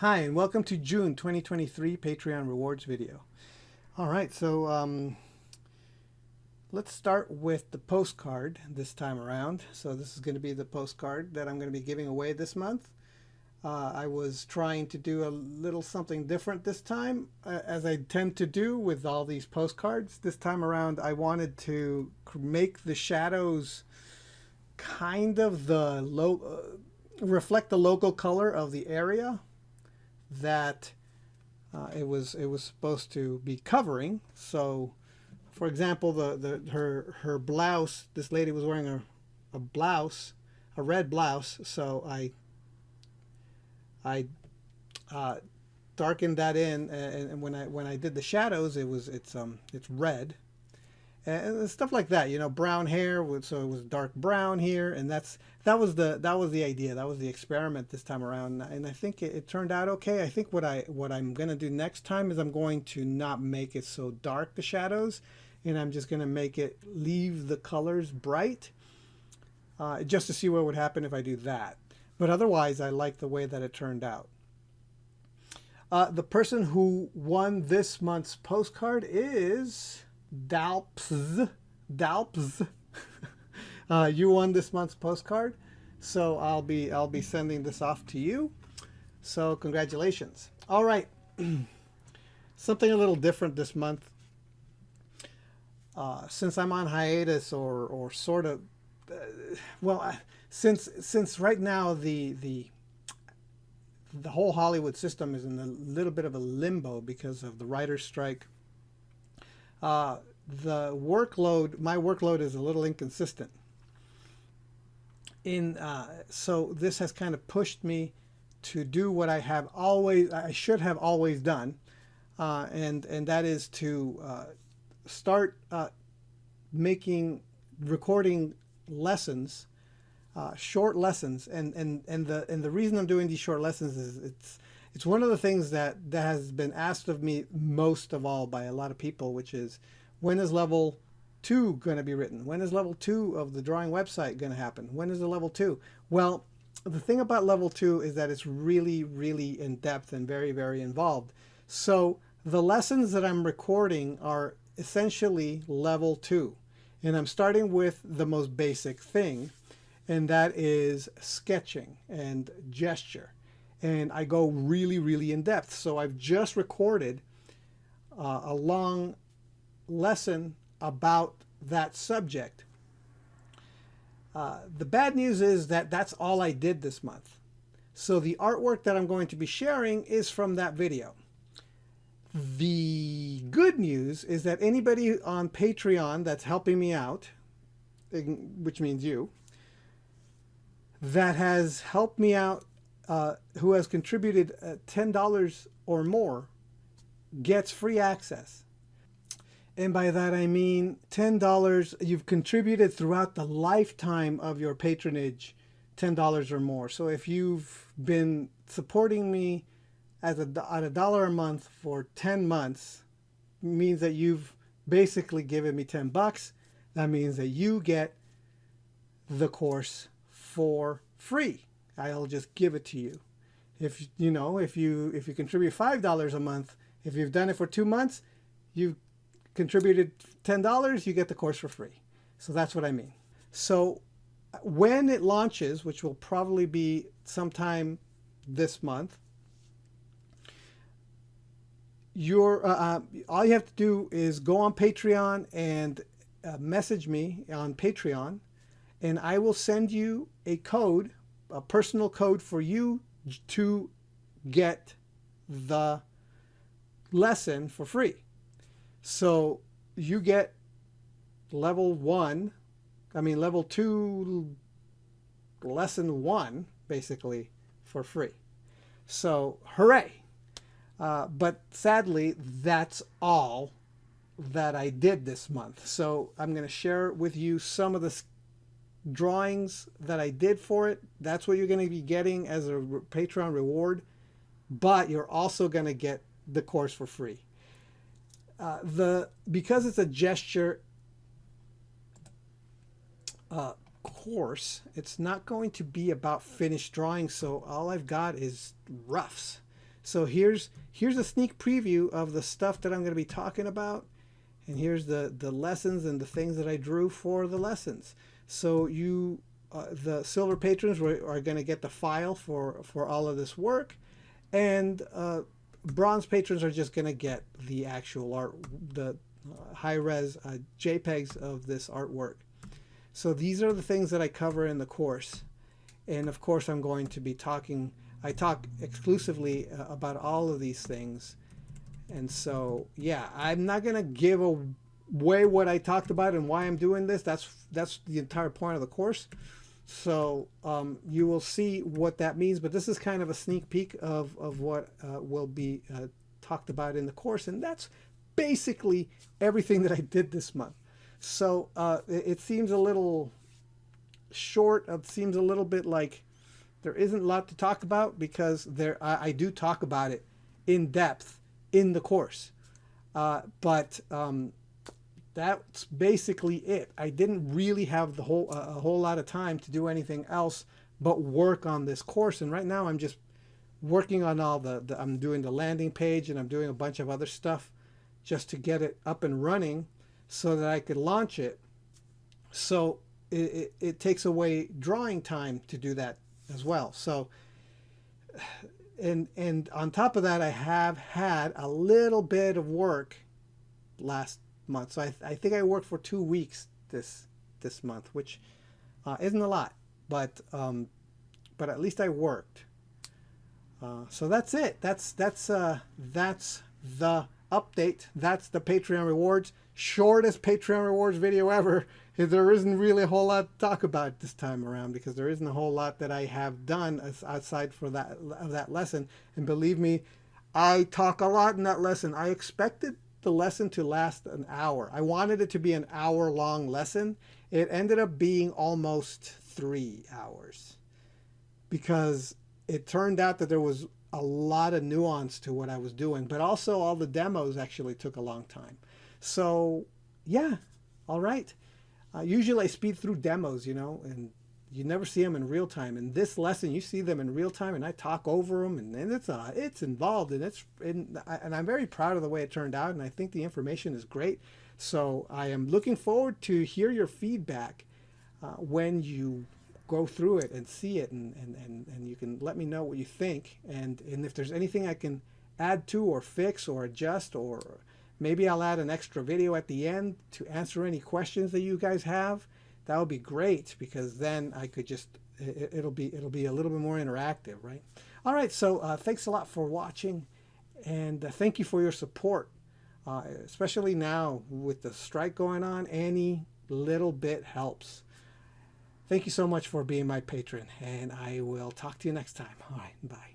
Hi, and welcome to June 2023 Patreon rewards video. All right, so let's start with the postcard this time around. So this is going to be the postcard that I'm going to be giving away this month. I was trying to do a little something different this time, as I tend to do with all these postcards. This time around, I wanted to make the shadows kind of reflect the local color of the area that it was supposed to be covering. So, for example, her blouse. This lady was wearing a blouse, a red blouse. So I darkened that in, and when I did the shadows, it's red. And stuff like that, you know, brown hair, so it was dark brown here, and that was the idea, that was the experiment this time around, and I think it turned out okay. I think what I'm gonna do next time is I'm going to not make it so dark, the shadows, and I'm just gonna leave the colors bright, just to see what would happen if I do that. But otherwise, I like the way that it turned out. The person who won this month's postcard is Dalps. You won this month's postcard, so I'll be sending this off to you. So congratulations. All right, something a little different this month. Since I'm on hiatus, or sort of, since right now the whole Hollywood system is in a little bit of a limbo because of the writer's strike. My workload is a little inconsistent. So this has kind of pushed me to do what I should have always done, and that is to start recording lessons, short lessons, and the reason I'm doing these short lessons is it's one of the things that has been asked of me most of all by a lot of people, which is, when is level 2 going to be written? When is level 2 of the drawing website going to happen? When is the level 2? Well, the thing about level 2 is that it's really, really in depth and very, very involved. So the lessons that I'm recording are essentially level 2. And I'm starting with the most basic thing, and that is sketching and gesture. And I go really, really in depth. So I've just recorded a long lesson about that subject. The bad news is that that's all I did this month. So the artwork that I'm going to be sharing is from that video. The good news is that anybody on Patreon that's helping me out, which means you, that has helped me out, who has contributed $10 or more, gets free access. And by that I mean $10 you've contributed throughout the lifetime of your patronage, $10 or more. So if you've been supporting me at $1 a month for 10 months, means that you've basically given me 10 bucks. That means that you get the course for free. I'll just give it to you. If you contribute $5 a month, if you've done it for 2 months, you've contributed $10, you get the course for free. So that's what I mean. So when it launches, which will probably be sometime this month, all you have to do is go on Patreon and message me on Patreon, and I will send you a code, a personal code for you to get the lesson for free. So you get level 2, lesson 1, basically, for free. So hooray. But sadly, that's all that I did this month. So I'm going to share with you some of the drawings that I did for it. That's what you're going to be getting as a Patreon reward, but you're also going to get the course for free. Because it's a gesture course, it's not going to be about finished drawings, so all I've got is roughs. So here's a sneak preview of the stuff that I'm going to be talking about. And here's the lessons and the things that I drew for the lessons. So you, the silver patrons are going to get the file for all of this work. And bronze patrons are just going to get the actual art, the high-res JPEGs of this artwork. So these are the things that I cover in the course. And of course I'm going to be talking, I talk exclusively about all of these things. And so, yeah, I'm not going to give away what I talked about and why I'm doing this. That's the entire point of the course. So you will see what that means. But this is kind of a sneak peek of what will be talked about in the course. And that's basically everything that I did this month. So it seems a little short. It seems a little bit like there isn't a lot to talk about, because I do talk about it in depth in the course. But that's basically it. I didn't really have a whole lot of time to do anything else but work on this course. And right now I'm just working on all I'm doing the landing page, and I'm doing a bunch of other stuff just to get it up and running so that I could launch it. So it takes away drawing time to do that as well. So and on top of that, I have had a little bit of work last month. So I think I worked for 2 weeks this month, which isn't a lot, but at least I worked. So that's it. That's the update. That's the Patreon rewards. Shortest Patreon rewards video ever. There isn't really a whole lot to talk about this time around, because there isn't a whole lot that I have done outside for that lesson. And believe me, I talk a lot in that lesson. I expected the lesson to last an hour. I wanted it to be an hour-long lesson. It ended up being almost 3 hours, because it turned out that there was a lot of nuance to what I was doing, but also all the demos actually took a long time. So yeah, all right. Usually I speed through demos, and you never see them in real time. In this lesson, you see them in real time, and I talk over them, and it's involved, and I'm very proud of the way it turned out, and I think the information is great. So I am looking forward to hear your feedback when you go through it and see it, and you can let me know what you think, and if there's anything I can add to or fix or adjust, or maybe I'll add an extra video at the end to answer any questions that you guys have. That would be great, because then I could just, it'll be a little bit more interactive, right? All right, so thanks a lot for watching, and thank you for your support, especially now with the strike going on. Any little bit helps. Thank you so much for being my patron, and I will talk to you next time. All right, bye.